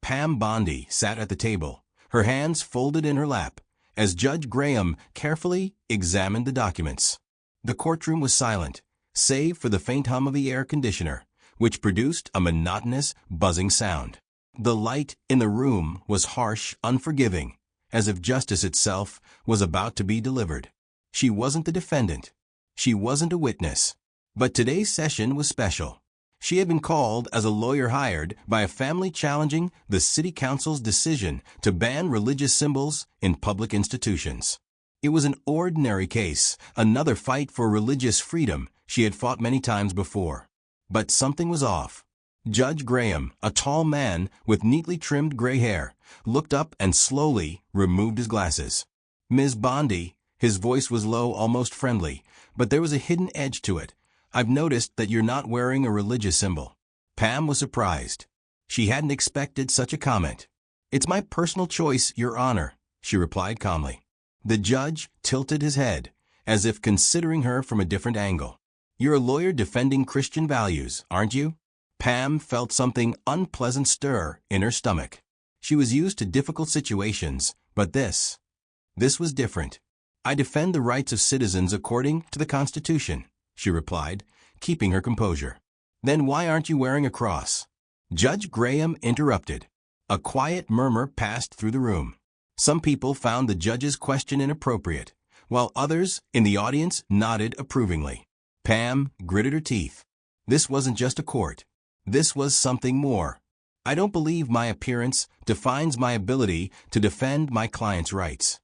Pam Bondi sat at the table, her hands folded in her lap, as Judge Graham carefully examined the documents. The courtroom was silent, save for the faint hum of the air conditioner, which produced a monotonous, buzzing sound. The light in the room was harsh, unforgiving, as if justice itself was about to be delivered. She wasn't the defendant. She wasn't a witness. But today's session was special. She had been called as a lawyer hired by a family challenging the city council's decision to ban religious symbols in public institutions. It was an ordinary case, another fight for religious freedom she had fought many times before. But something was off. Judge Graham, a tall man with neatly trimmed gray hair, looked up and slowly removed his glasses. "Ms. Bondi," his voice was low, almost friendly, but there was a hidden edge to it. "I've noticed that you're not wearing a religious symbol." Pam was surprised. She hadn't expected such a comment. "It's my personal choice, Your Honor," she replied calmly. The judge tilted his head, as if considering her from a different angle. "You're a lawyer defending Christian values, aren't you?" Pam felt something unpleasant stir in her stomach. She was used to difficult situations, but this was different. "I defend the rights of citizens according to the Constitution," she replied, keeping her composure. "Then why aren't you wearing a cross?" Judge Graham interrupted. A quiet murmur passed through the room. Some people found the judge's question inappropriate, while others in the audience nodded approvingly. Pam gritted her teeth. This wasn't just a court. This was something more. "I don't believe my appearance defines my ability to defend my client's rights."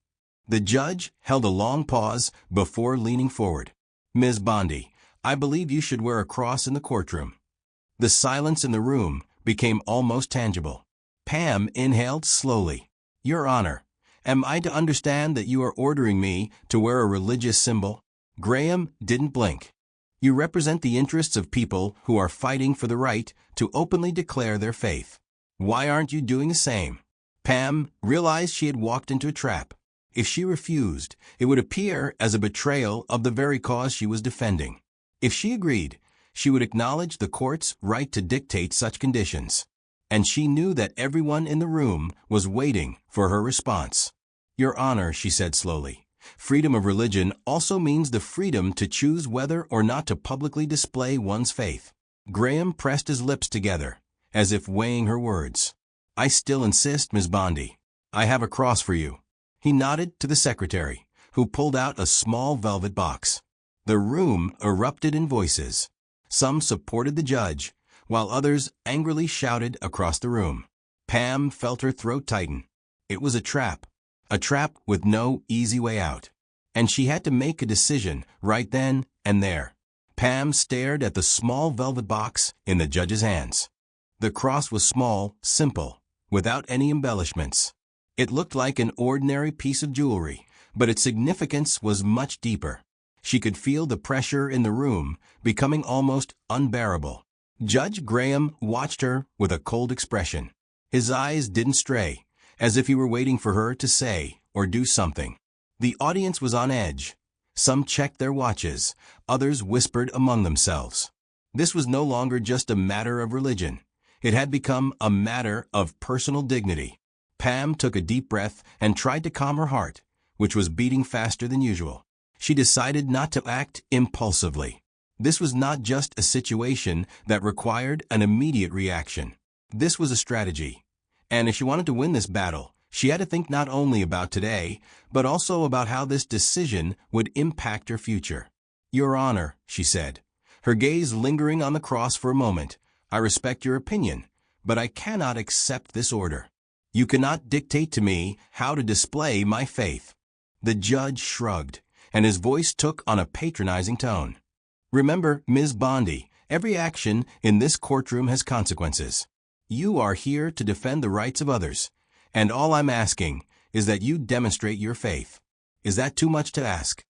The judge held a long pause before leaning forward. "Ms. Bondi, I believe you should wear a cross in the courtroom." The silence in the room became almost tangible. Pam inhaled slowly. "Your Honor, am I to understand that you are ordering me to wear a religious symbol?" Graham didn't blink. "You represent the interests of people who are fighting for the right to openly declare their faith. Why aren't you doing the same?" Pam realized she had walked into a trap. If she refused, it would appear as a betrayal of the very cause she was defending. If she agreed, she would acknowledge the court's right to dictate such conditions. And she knew that everyone in the room was waiting for her response. "Your Honor," she said slowly, "freedom of religion also means the freedom to choose whether or not to publicly display one's faith." Graham pressed his lips together, as if weighing her words. "I still insist, Ms. Bondi. I have a cross for you." He nodded to the secretary, who pulled out a small velvet box. The room erupted in voices. Some supported the judge, while others angrily shouted across the room. Pam felt her throat tighten. It was a trap with no easy way out. And she had to make a decision right then and there. Pam stared at the small velvet box in the judge's hands. The cross was small, simple, without any embellishments. It looked like an ordinary piece of jewelry, but its significance was much deeper. She could feel the pressure in the room becoming almost unbearable. Judge Graham watched her with a cold expression. His eyes didn't stray, as if he were waiting for her to say or do something. The audience was on edge. Some checked their watches, others whispered among themselves. This was no longer just a matter of religion. It had become a matter of personal dignity. Pam took a deep breath and tried to calm her heart, which was beating faster than usual. She decided not to act impulsively. This was not just a situation that required an immediate reaction. This was a strategy. And if she wanted to win this battle, she had to think not only about today, but also about how this decision would impact her future. "Your Honor," she said, her gaze lingering on the cross for a moment, "I respect your opinion, but I cannot accept this order. You cannot dictate to me how to display my faith." The judge shrugged, and his voice took on a patronizing tone. "Remember, Ms. Bondi, every action in this courtroom has consequences. You are here to defend the rights of others, and all I'm asking is that you demonstrate your faith. Is that too much to ask?"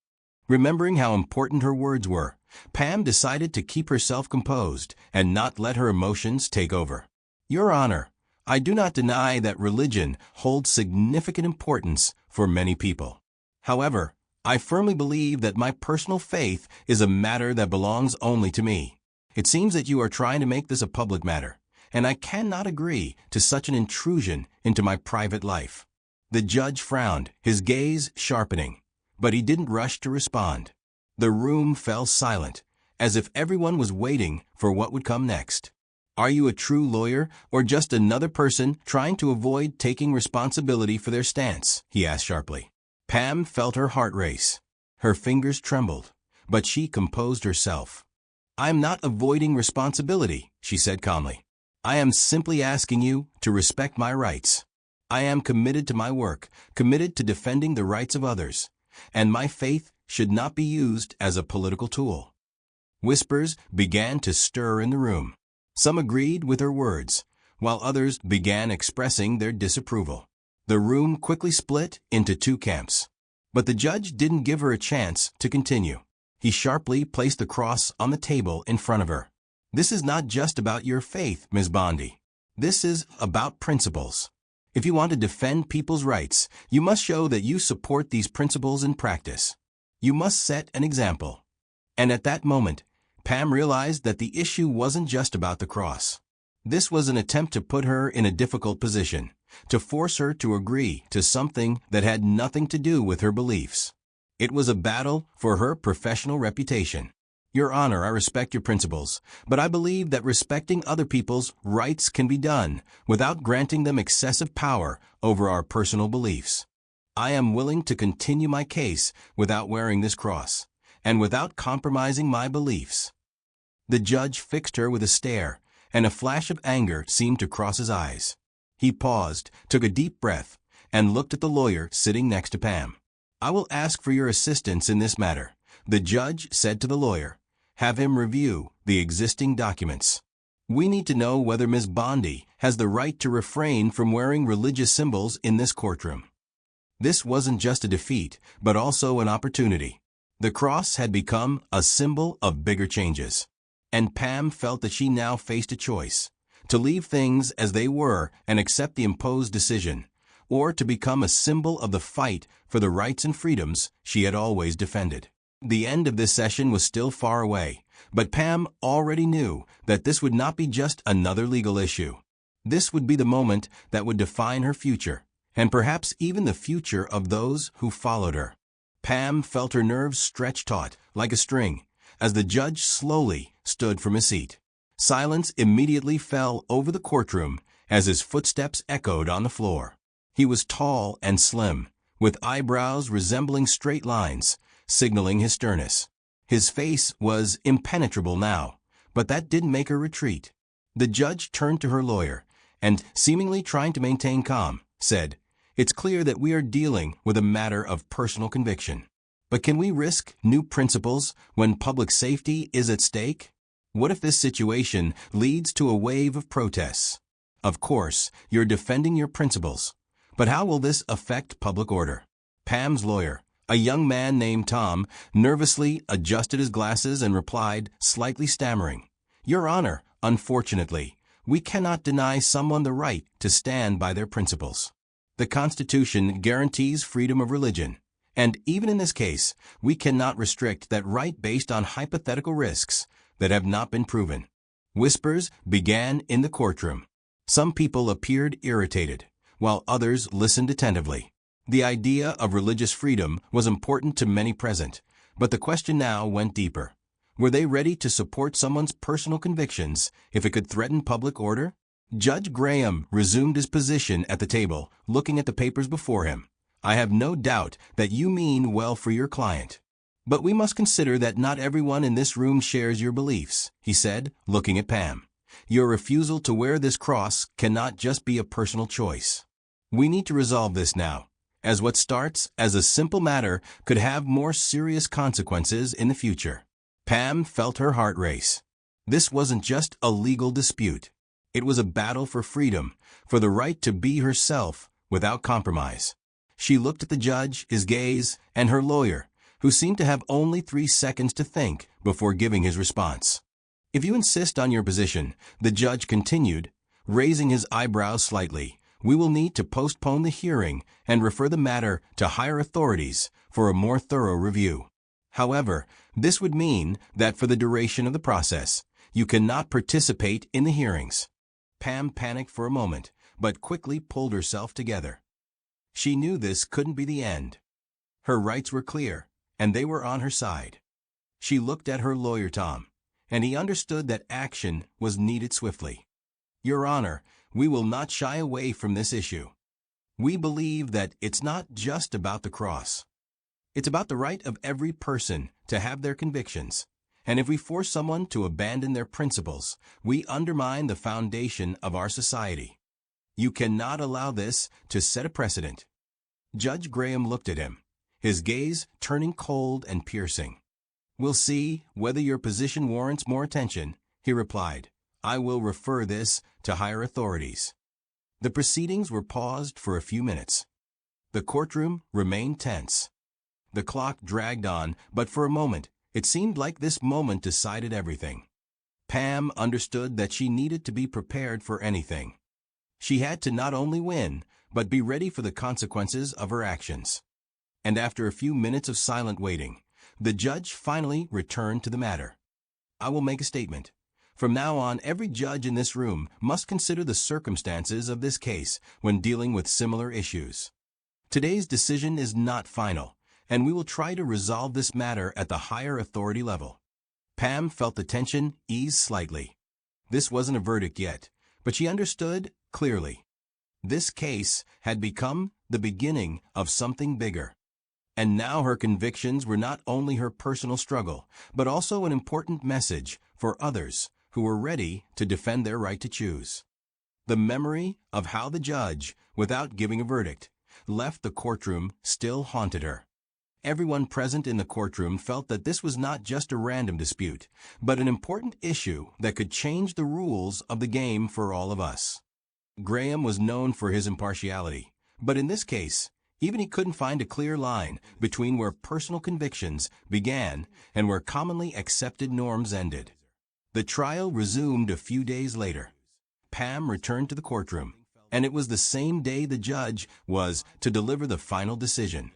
Remembering how important her words were, Pam decided to keep herself composed and not let her emotions take over. "Your Honor, I do not deny that religion holds significant importance for many people. However, I firmly believe that my personal faith is a matter that belongs only to me. It seems that you are trying to make this a public matter, and I cannot agree to such an intrusion into my private life." The judge frowned, his gaze sharpening, but he didn't rush to respond. The room fell silent, as if everyone was waiting for what would come next. "Are you a true lawyer, or just another person trying to avoid taking responsibility for their stance?" he asked sharply. Pam felt her heart race. Her fingers trembled, but she composed herself. "I am not avoiding responsibility," she said calmly. "I am simply asking you to respect my rights. I am committed to my work, committed to defending the rights of others, and my faith should not be used as a political tool." Whispers began to stir in the room. Some agreed with her words, while others began expressing their disapproval. The room quickly split into two camps. But the judge didn't give her a chance to continue. He sharply placed the cross on the table in front of her. "This is not just about your faith, Ms. Bondi. This is about principles. If you want to defend people's rights, you must show that you support these principles in practice. You must set an example." And at that moment, Pam realized that the issue wasn't just about the cross. This was an attempt to put her in a difficult position, to force her to agree to something that had nothing to do with her beliefs. It was a battle for her professional reputation. "Your Honor, I respect your principles, but I believe that respecting other people's rights can be done without granting them excessive power over our personal beliefs. I am willing to continue my case without wearing this cross, and without compromising my beliefs." The judge fixed her with a stare, and a flash of anger seemed to cross his eyes. He paused, took a deep breath, and looked at the lawyer sitting next to Pam. "I will ask for your assistance in this matter," the judge said to the lawyer. "Have him review the existing documents. We need to know whether Ms. Bondi has the right to refrain from wearing religious symbols in this courtroom." This wasn't just a defeat, but also an opportunity. The cross had become a symbol of bigger changes. And Pam felt that she now faced a choice: to leave things as they were and accept the imposed decision, or to become a symbol of the fight for the rights and freedoms she had always defended. The end of this session was still far away, but Pam already knew that this would not be just another legal issue. This would be the moment that would define her future, and perhaps even the future of those who followed her. Pam felt her nerves stretch taut, like a string, as the judge slowly stood from his seat. Silence immediately fell over the courtroom as his footsteps echoed on the floor. He was tall and slim, with eyebrows resembling straight lines, signaling his sternness. His face was impenetrable now, but that didn't make her retreat. The judge turned to her lawyer, and, seemingly trying to maintain calm, said, "It's clear that we are dealing with a matter of personal conviction. But can we risk new principles when public safety is at stake? What if this situation leads to a wave of protests? Of course, you're defending your principles, but how will this affect public order?" Pam's lawyer, a young man named Tom, nervously adjusted his glasses and replied, slightly stammering, "Your Honor, unfortunately, we cannot deny someone the right to stand by their principles. The Constitution guarantees freedom of religion, and even in this case, we cannot restrict that right based on hypothetical risks that have not been proven." Whispers began in the courtroom. Some people appeared irritated, while others listened attentively. The idea of religious freedom was important to many present, but the question now went deeper. Were they ready to support someone's personal convictions if it could threaten public order? Judge Graham resumed his position at the table, looking at the papers before him. "I have no doubt that you mean well for your client. But we must consider that not everyone in this room shares your beliefs," he said, looking at Pam. "Your refusal to wear this cross cannot just be a personal choice. We need to resolve this now, as what starts as a simple matter could have more serious consequences in the future." Pam felt her heart race. This wasn't just a legal dispute. It was a battle for freedom, for the right to be herself without compromise. She looked at the judge, his gaze, and her lawyer, who seemed to have only 3 seconds to think before giving his response. "If you insist on your position," the judge continued, raising his eyebrows slightly, "we will need to postpone the hearing and refer the matter to higher authorities for a more thorough review. However, this would mean that for the duration of the process, you cannot participate in the hearings." Pam panicked for a moment, but quickly pulled herself together. She knew this couldn't be the end. Her rights were clear, and they were on her side. She looked at her lawyer Tom, and he understood that action was needed swiftly. Your Honor, we will not shy away from this issue. We believe that it's not just about the cross. It's about the right of every person to have their convictions. And if we force someone to abandon their principles, we undermine the foundation of our society. You cannot allow this to set a precedent. Judge Graham looked at him, his gaze turning cold and piercing. We'll see whether your position warrants more attention, he replied. I will refer this to higher authorities. The proceedings were paused for a few minutes. The courtroom remained tense. The clock dragged on, but for a moment, it seemed like this moment decided everything. Pam understood that she needed to be prepared for anything. She had to not only win, but be ready for the consequences of her actions. And after a few minutes of silent waiting, the judge finally returned to the matter. I will make a statement. From now on, every judge in this room must consider the circumstances of this case when dealing with similar issues. Today's decision is not final, and we will try to resolve this matter at the higher authority level. Pam felt the tension ease slightly. This wasn't a verdict yet, but she understood clearly. This case had become the beginning of something bigger. And now her convictions were not only her personal struggle, but also an important message for others who were ready to defend their right to choose. The memory of how the judge, without giving a verdict, left the courtroom still haunted her. Everyone present in the courtroom felt that this was not just a random dispute, but an important issue that could change the rules of the game for all of us. Graham was known for his impartiality, but in this case, even he couldn't find a clear line between where personal convictions began and where commonly accepted norms ended. The trial resumed a few days later. Pam returned to the courtroom, and it was the same day the judge was to deliver the final decision.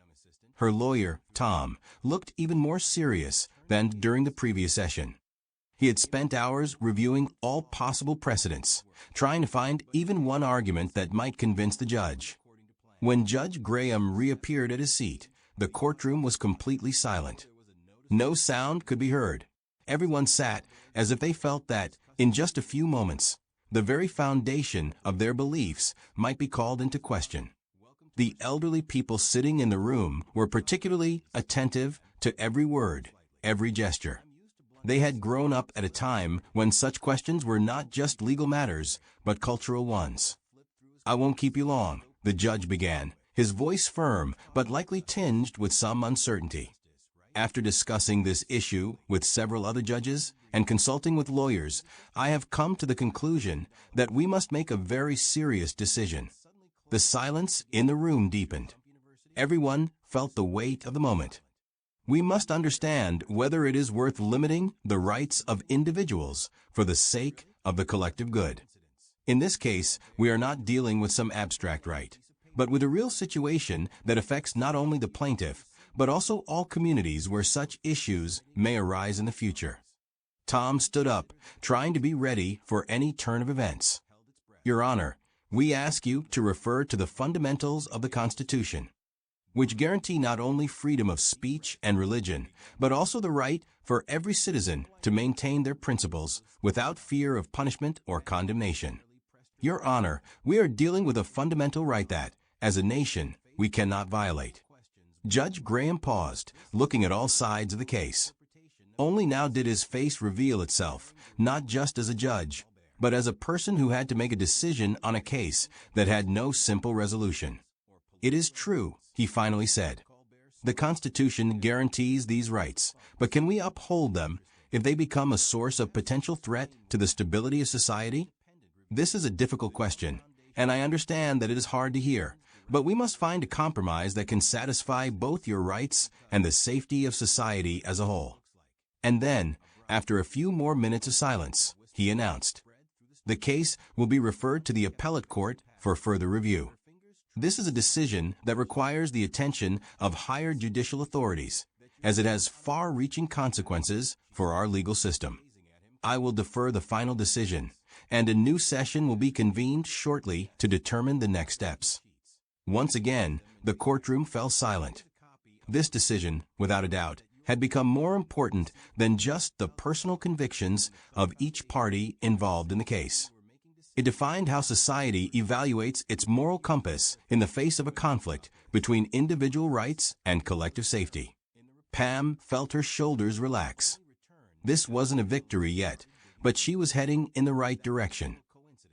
Her lawyer, Tom, looked even more serious than during the previous session. He had spent hours reviewing all possible precedents, trying to find even one argument that might convince the judge. When Judge Graham reappeared at his seat, the courtroom was completely silent. No sound could be heard. Everyone sat as if they felt that, in just a few moments, the very foundation of their beliefs might be called into question. The elderly people sitting in the room were particularly attentive to every word, every gesture. They had grown up at a time when such questions were not just legal matters, but cultural ones. I won't keep you long, the judge began, his voice firm but likely tinged with some uncertainty. After discussing this issue with several other judges and consulting with lawyers, I have come to the conclusion that we must make a very serious decision. The silence in the room deepened. Everyone felt the weight of the moment. We must understand whether it is worth limiting the rights of individuals for the sake of the collective good. In this case, we are not dealing with some abstract right, but with a real situation that affects not only the plaintiff, but also all communities where such issues may arise in the future. Tom stood up, trying to be ready for any turn of events. Your Honor, we ask you to refer to the fundamentals of the Constitution, which guarantee not only freedom of speech and religion, but also the right for every citizen to maintain their principles without fear of punishment or condemnation. Your Honor, we are dealing with a fundamental right that, as a nation, we cannot violate. Judge Graham paused, looking at all sides of the case. Only now did his face reveal itself, not just as a judge, but as a person who had to make a decision on a case that had no simple resolution. It is true, he finally said. The Constitution guarantees these rights, but can we uphold them if they become a source of potential threat to the stability of society? This is a difficult question, and I understand that it is hard to hear, but we must find a compromise that can satisfy both your rights and the safety of society as a whole. And then, after a few more minutes of silence, he announced, the case will be referred to the appellate court for further review. This is a decision that requires the attention of higher judicial authorities, as it has far-reaching consequences for our legal system. I will defer the final decision, and a new session will be convened shortly to determine the next steps. Once again, the courtroom fell silent. This decision, without a doubt, had become more important than just the personal convictions of each party involved in the case. It defined how society evaluates its moral compass in the face of a conflict between individual rights and collective safety. Pam felt her shoulders relax. This wasn't a victory yet, but she was heading in the right direction.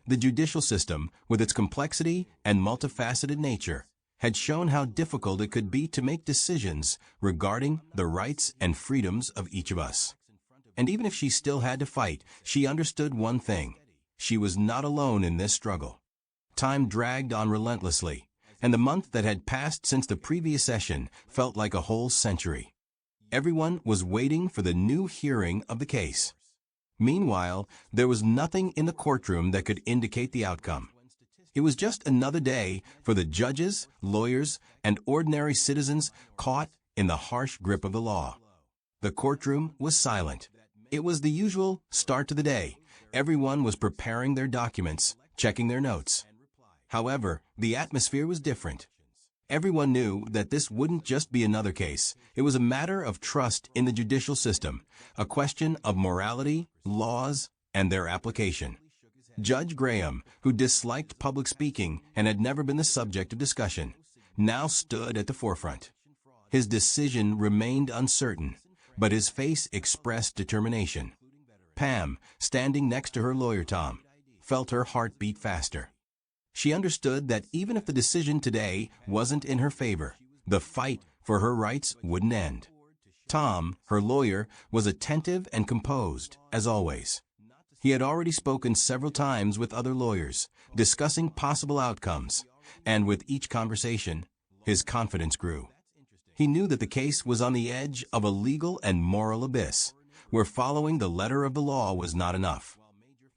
The judicial system, with its complexity and multifaceted nature, had shown how difficult it could be to make decisions regarding the rights and freedoms of each of us. And even if she still had to fight, she understood one thing. She was not alone in this struggle. Time dragged on relentlessly, and the month that had passed since the previous session felt like a whole century. Everyone was waiting for the new hearing of the case. Meanwhile, there was nothing in the courtroom that could indicate the outcome. It was just another day for the judges, lawyers, and ordinary citizens caught in the harsh grip of the law. The courtroom was silent. It was the usual start to the day. Everyone was preparing their documents, checking their notes. However, the atmosphere was different. Everyone knew that this wouldn't just be another case. It was a matter of trust in the judicial system, a question of morality, laws, and their application. Judge Graham, who disliked public speaking and had never been the subject of discussion, now stood at the forefront. His decision remained uncertain, but his face expressed determination. Pam, standing next to her lawyer Tom, felt her heart beat faster. She understood that even if the decision today wasn't in her favor, the fight for her rights wouldn't end. Tom, her lawyer, was attentive and composed, as always. He had already spoken several times with other lawyers, discussing possible outcomes, and with each conversation, his confidence grew. He knew that the case was on the edge of a legal and moral abyss, where following the letter of the law was not enough.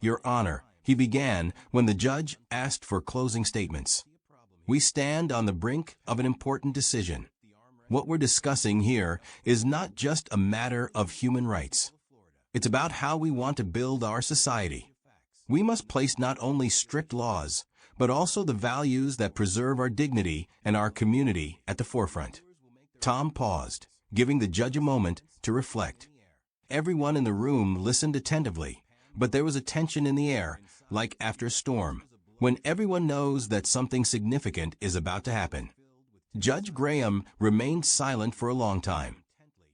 Your Honor, he began when the judge asked for closing statements. We stand on the brink of an important decision. What we're discussing here is not just a matter of human rights. It's about how we want to build our society. We must place not only strict laws, but also the values that preserve our dignity and our community at the forefront. Tom paused, giving the judge a moment to reflect. Everyone in the room listened attentively, but there was a tension in the air, like after a storm, when everyone knows that something significant is about to happen. Judge Graham remained silent for a long time.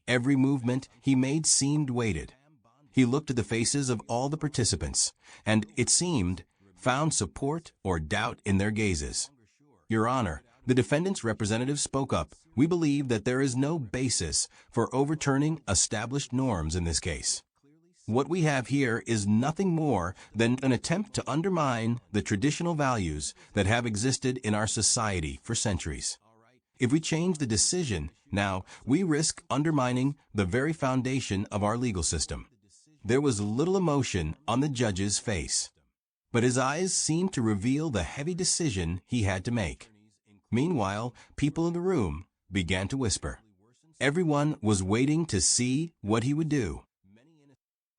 Every movement he made seemed weighted. He looked at the faces of all the participants, and, it seemed, found support or doubt in their gazes. Your Honor, the defendant's representative spoke up. We believe that there is no basis for overturning established norms in this case. What we have here is nothing more than an attempt to undermine the traditional values that have existed in our society for centuries. If we change the decision now, we risk undermining the very foundation of our legal system. There was little emotion on the judge's face, but his eyes seemed to reveal the heavy decision he had to make. Meanwhile, people in the room began to whisper. Everyone was waiting to see what he would do.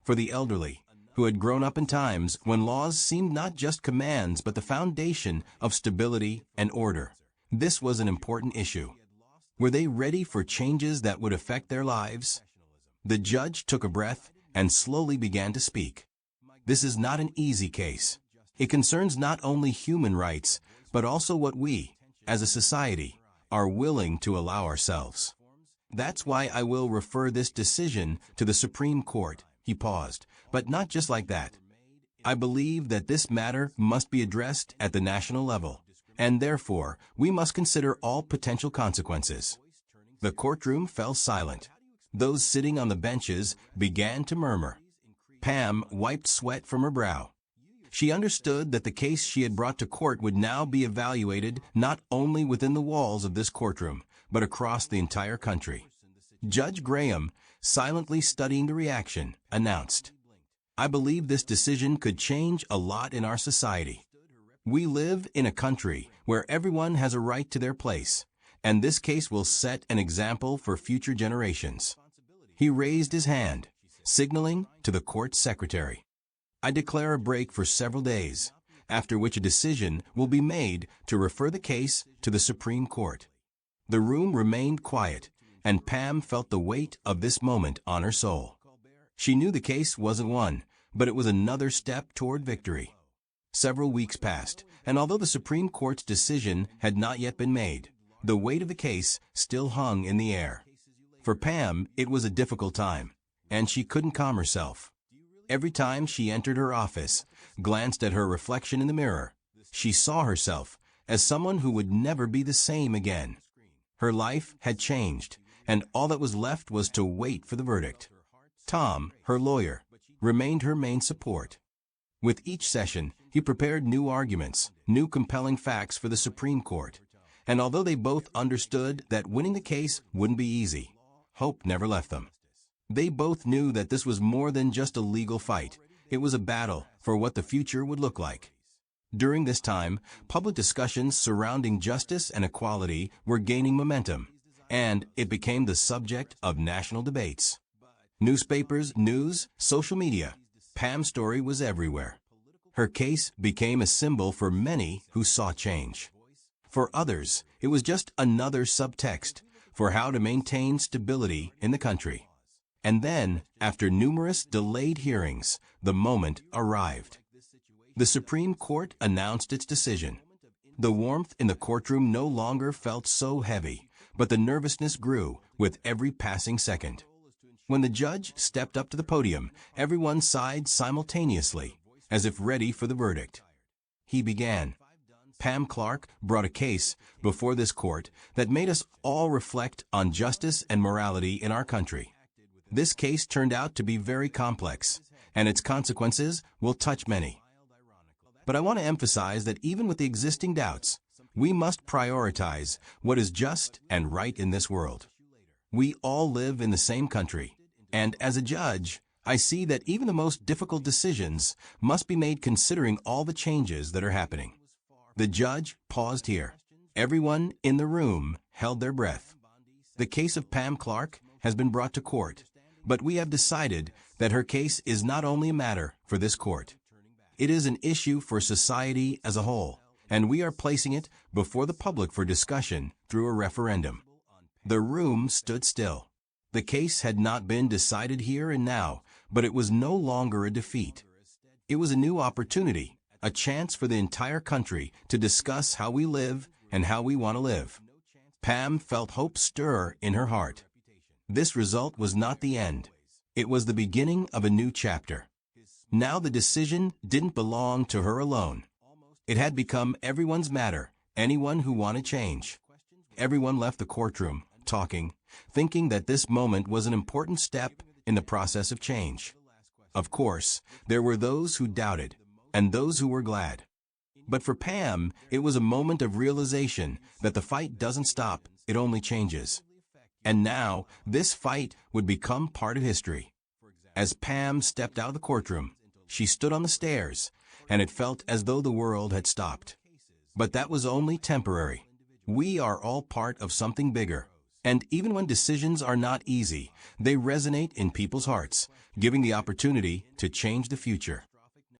For the elderly, who had grown up in times when laws seemed not just commands but the foundation of stability and order, this was an important issue. Were they ready for changes that would affect their lives? The judge took a breath and slowly began to speak. This is not an easy case. It concerns not only human rights, but also what we, as a society, are willing to allow ourselves. That's why I will refer this decision to the Supreme Court. He paused, but not just like that. I believe that this matter must be addressed at the national level, and therefore we must consider all potential consequences. The courtroom fell silent. Those sitting on the benches began to murmur. Pam wiped sweat from her brow. She understood that the case she had brought to court would now be evaluated not only within the walls of this courtroom, but across the entire country. Judge Graham, silently studying the reaction, announced, I believe this decision could change a lot in our society. We live in a country where everyone has a right to their place, and this case will set an example for future generations. He raised his hand, signaling to the court secretary. I declare a break for several days, after which a decision will be made to refer the case to the Supreme Court. The room remained quiet, and Pam felt the weight of this moment on her soul. She knew the case wasn't won, but it was another step toward victory. Several weeks passed, and although the Supreme Court's decision had not yet been made, the weight of the case still hung in the air. For Pam, it was a difficult time, and she couldn't calm herself. Every time she entered her office, glanced at her reflection in the mirror, she saw herself as someone who would never be the same again. Her life had changed, and all that was left was to wait for the verdict. Tom, her lawyer, remained her main support. With each session, he prepared new arguments, new compelling facts for the Supreme Court. And although they both understood that winning the case wouldn't be easy, hope never left them. They both knew that this was more than just a legal fight. It was a battle for what the future would look like. During this time, public discussions surrounding justice and equality were gaining momentum, and it became the subject of national debates. Newspapers, news, social media. Pam's story was everywhere. Her case became a symbol for many who saw change. For others, it was just another subtext for how to maintain stability in the country. And then, after numerous delayed hearings, the moment arrived. The Supreme Court announced its decision. The warmth in the courtroom no longer felt so heavy, but the nervousness grew with every passing second. When the judge stepped up to the podium, everyone sighed simultaneously, as if ready for the verdict. He began. Pam Clark brought a case before this court that made us all reflect on justice and morality in our country. This case turned out to be very complex, and its consequences will touch many. But I want to emphasize that even with the existing doubts, we must prioritize what is just and right in this world. We all live in the same country, and as a judge, I see that even the most difficult decisions must be made considering all the changes that are happening. The judge paused here. Everyone in the room held their breath. The case of Pam Clark has been brought to court, but we have decided that her case is not only a matter for this court. It is an issue for society as a whole, and we are placing it before the public for discussion through a referendum. The room stood still. The case had not been decided here and now, but it was no longer a defeat. It was a new opportunity, a chance for the entire country to discuss how we live and how we want to live. Pam felt hope stir in her heart. This result was not the end. It was the beginning of a new chapter. Now the decision didn't belong to her alone. It had become everyone's matter, anyone who wanted change. Everyone left the courtroom, talking, thinking that this moment was an important step in the process of change. Of course, there were those who doubted, and those who were glad. But for Pam, it was a moment of realization that the fight doesn't stop, it only changes. And now, this fight would become part of history. As Pam stepped out of the courtroom, she stood on the stairs, and it felt as though the world had stopped. But that was only temporary. We are all part of something bigger. And even when decisions are not easy, they resonate in people's hearts, giving the opportunity to change the future.